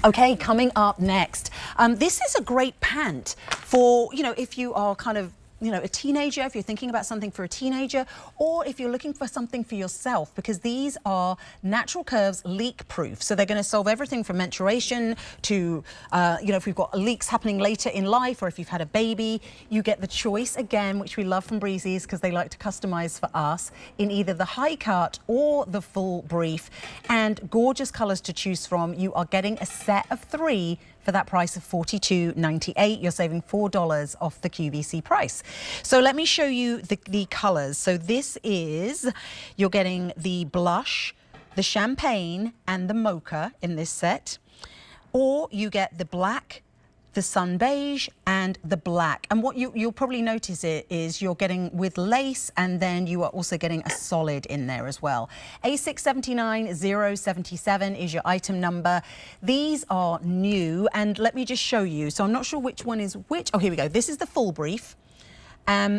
Okay, coming up next, this is a great pant for, if you are kind of, a teenager, if you're thinking about something for a teenager, or if you're looking for something for yourself, because these are natural curves leak proof. So they're going to solve everything from menstruation to, if we've got leaks happening later in life, or if you've had a baby, you get the choice again, which we love from Breezies because they like to customize for us in either the high cut or the full brief, and gorgeous colors to choose from. You are getting a set of 3 for that price of $42.98. You're saving $4 off the QVC price. So let me show you the colors. So this is, you're getting the blush, the champagne, and the mocha in this set. Or you get the black, the sun beige, and the black. And what you'll probably notice is you're getting with lace, and then you are also getting a solid in there as well. A679077 is your item number. These are new, and let me just show you. So I'm not sure which one is which. Oh, here we go. This is the full brief.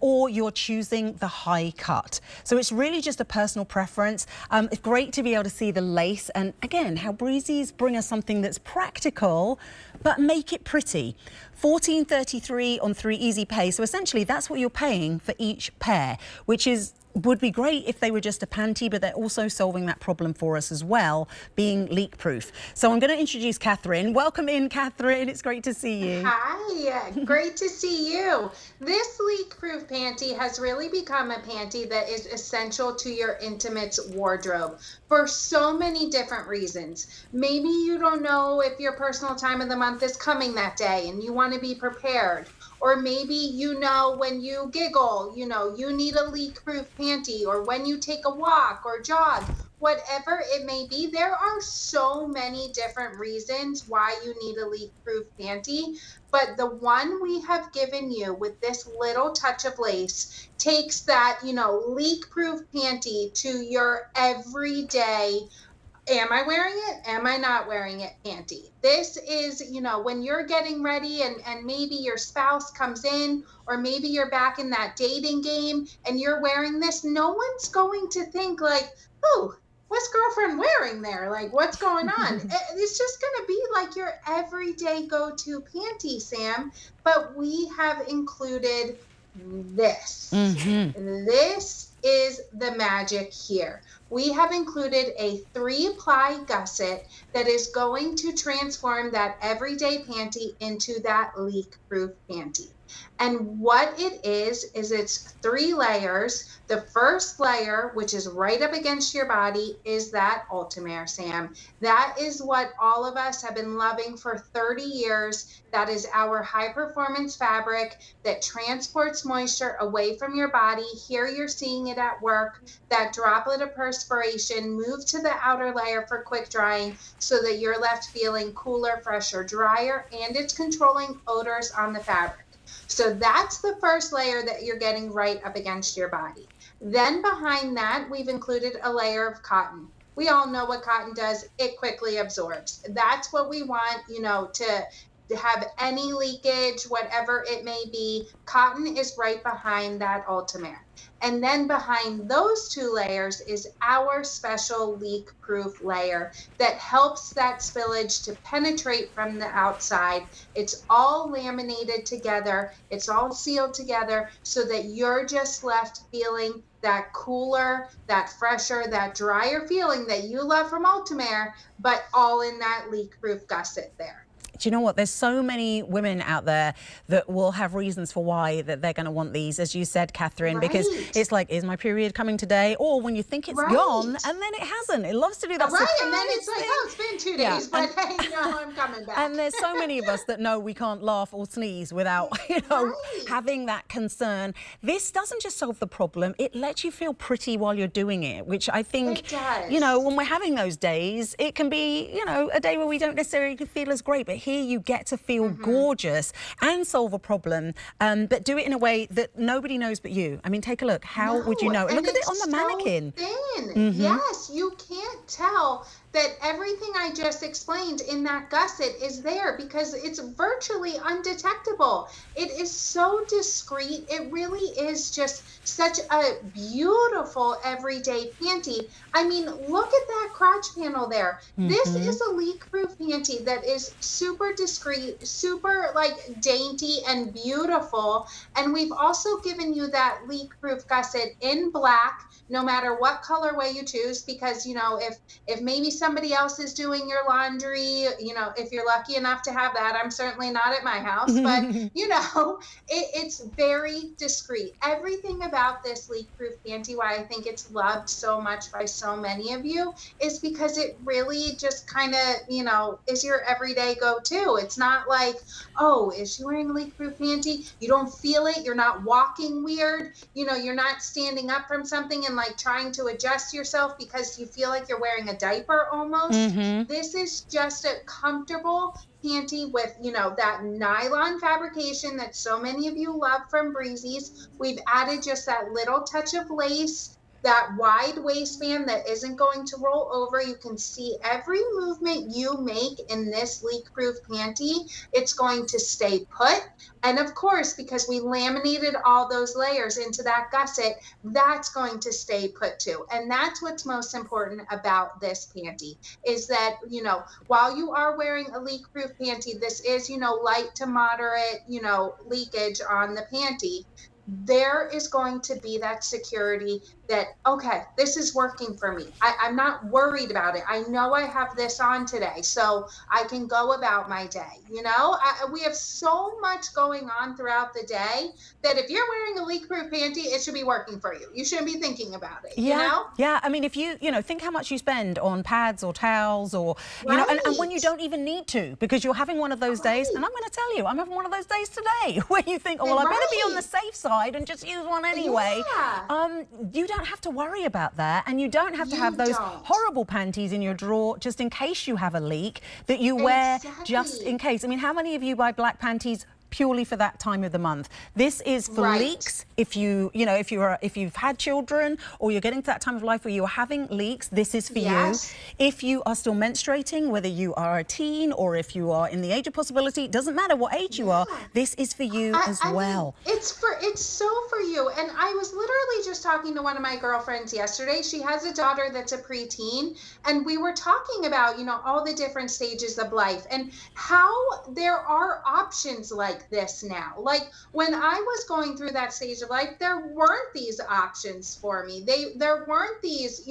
Or you're choosing the high cut. So it's really just a personal preference. It's great to be able to see the lace, and again, how Breezies bring us something that's practical, but make it pretty. $14.33 on 3 easy pay. So essentially that's what you're paying for each pair, which would be great if they were just a panty, but they're also solving that problem for us as well, being leak proof. So I'm going to introduce Catherine. Welcome in, Catherine. It's great to see you. Hi, great to see you. This leak proof panty has really become a panty that is essential to your intimates wardrobe for so many different reasons. Maybe you don't know if your personal time of the month is coming that day and you want to be prepared. Or maybe when you giggle, you need a leak-proof panty, or when you take a walk or jog, whatever it may be. There are so many different reasons why you need a leak-proof panty, but the one we have given you with this little touch of lace takes that, leak-proof panty to your everyday am I wearing it? Am I not wearing it panty? This is, when you're getting ready and maybe your spouse comes in, or maybe you're back in that dating game and you're wearing this, no one's going to think like, oh, what's girlfriend wearing there? Like, what's going on? It's just going to be like your everyday go-to panty, Sam. But we have included this. This is the magic here. We have included a 3-ply gusset that is going to transform that everyday panty into that leak-proof panty. And what it is it's 3 layers. The first layer, which is right up against your body, is that Ultimare, Sam. That is what all of us have been loving for 30 years. That is our high-performance fabric that transports moisture away from your body. Here you're seeing it at work. That droplet of perspiration moves to the outer layer for quick drying so that you're left feeling cooler, fresher, drier, and it's controlling odors on the fabric. So that's the first layer that you're getting right up against your body. Then behind that, we've included a layer of cotton. We all know what cotton does. It quickly absorbs. That's what we want, to have any leakage, whatever it may be. Cotton is right behind that Ultimare. And then behind those 2 layers is our special leak-proof layer that helps that spillage to penetrate from the outside. It's all laminated together. It's all sealed together so that you're just left feeling that cooler, that fresher, that drier feeling that you love from Ultimare, but all in that leak-proof gusset there. Do you know what? There's so many women out there that will have reasons for why that they're going to want these, as you said, Catherine, because it's like, is my period coming today? Or when you think it's gone, and then it hasn't. It loves to do that. Right, and then it's like, oh, it's been 2 days, but hey, I'm coming back. And there's so many of us that know we can't laugh or sneeze without, having that concern. This doesn't just solve the problem, it lets you feel pretty while you're doing it, which I think, it does. When we're having those days, it can be, a day where we don't necessarily feel as great, but here you get to feel gorgeous and solve a problem, but do it in a way that nobody knows but you. I mean, take a look. How would you know? Look at it on the mannequin. Thin. Yes, you can't tell that everything I just explained in that gusset is there because it's virtually undetectable. It is so discreet. It really is just such a beautiful everyday panty. I mean, look at that crotch panel there. This is a leak-proof panty that is super discreet, super like dainty and beautiful. And we've also given you that leak-proof gusset in black, no matter what colorway you choose, because if maybe somebody else is doing your laundry, if you're lucky enough to have that, I'm certainly not at my house, but it's very discreet. Everything about this leak-proof panty, why I think it's loved so much by so many of you, is because it really just kind of, is your everyday go-to. It's not like, oh, is she wearing a leak-proof panty? You don't feel it. You're not walking weird. You're not standing up from something and like trying to adjust yourself because you feel like you're wearing a diaper almost. This is just a comfortable panty with, that nylon fabrication that so many of you love from Breezies. We've added just that little touch of lace, that wide waistband that isn't going to roll over. You can see every movement you make in this leak-proof panty, it's going to stay put. And of course, because we laminated all those layers into that gusset, that's going to stay put too. And that's what's most important about this panty, is that, while you are wearing a leak-proof panty, this is, light to moderate, leakage on the panty. There is going to be that security that, okay, this is working for me. I'm not worried about it. I know I have this on today, so I can go about my day. We have so much going on throughout the day that if you're wearing a leak-proof panty, it should be working for you. You shouldn't be thinking about it, Yeah, I mean, if you think how much you spend on pads or towels or, and when you don't even need to, because you're having one of those days, and I'm going to tell you, I'm having one of those days today, where you think, oh, well, I better be on the safe side and just use one anyway. You don't have to worry about that, and you don't have to have those horrible panties in your drawer just in case you have a leak that you wear just in case. I mean, how many of you buy black panties purely for that time of the month? This is for leaks. If if you've had children or you're getting to that time of life where you're having leaks, this is for you. If you are still menstruating, whether you are a teen or if you are in the age of possibility, doesn't matter what age you are, this is for you as well. I mean, it's so for you. And I was literally just talking to one of my girlfriends yesterday. She has a daughter that's a preteen, and we were talking about, all the different stages of life and how there are options like this now. Like when I was going through that stage of life, there weren't these options for me. There weren't these,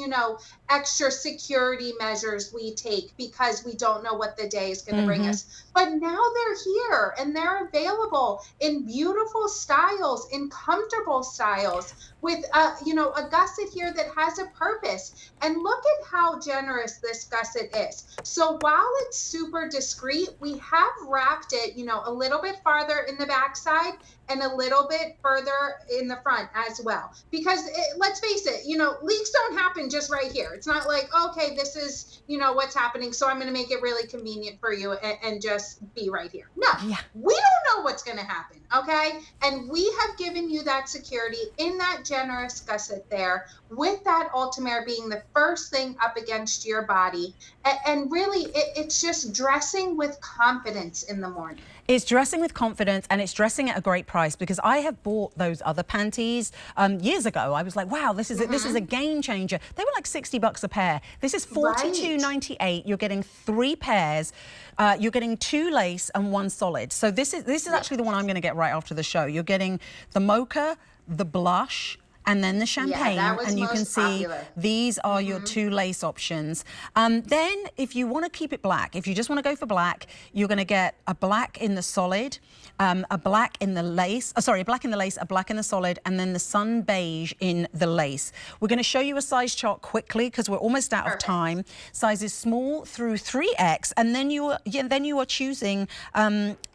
extra security measures we take because we don't know what the day is going to bring us. But now they're here and they're available in beautiful styles, in comfortable styles, with a gusset here that has a purpose. And look at how generous this gusset is. So while it's super discreet, we have wrapped it, a little bit farther in the backside and a little bit further in the front as well. Because let's face it, leaks don't happen just right here. It's not like, okay, this is, what's happening, so I'm going to make it really convenient for you and just be right here. No, we don't know what's going to happen, okay? And we have given you that security in that generous gusset there, with that Ultimare being the first thing up against your body. And really, it's just dressing with confidence in the morning. It's dressing with confidence, and it's dressing at a great price, because I have bought those other panties years ago. I was like, wow, this is a game changer. They were like $60 a pair. This is $42.98. You're getting 3 pairs. You're getting 2 lace and 1 solid. So this is actually the one I'm going to get right after the show. You're getting the mocha, the blush, and then the champagne, and you can see these are your 2 lace options. Then if you want to keep it black, if you just want to go for black, you're going to get a black in the solid, a black in the lace, a black in the lace, a black in the solid, and then the sun beige in the lace. We're going to show you a size chart quickly because we're almost out of time. Sizes small through 3X, and then you are choosing,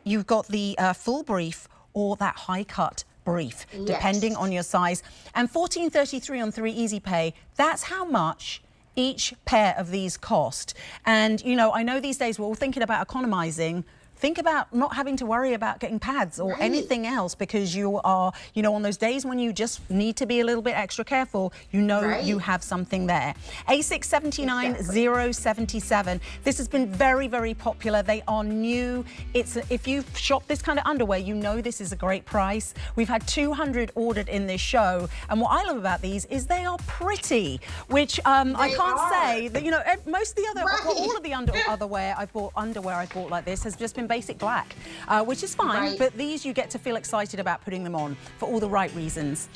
you've got the full brief or that high cut brief, depending on your size. And $14.33 on 3 Easy Pay, that's how much each pair of these cost. And I know these days we're all thinking about economizing. think about not having to worry about getting pads or anything else, because you are, you know, on those days when you just need to be a little bit extra careful, you know you have something there. A679077. This has been very, very popular. They are new. If you've shopped this kind of underwear, you know this is a great price. We've had 200 ordered in this show, and what I love about these is they are pretty, which I can't say that, you know, most of the other, all of the underwear I've bought like this has just been basic black, which is fine, but these you get to feel excited about putting them on for all the right reasons.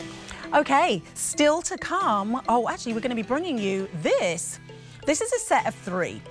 Okay, still to come. Oh, actually, we're going to be bringing you this. This is a set of 3.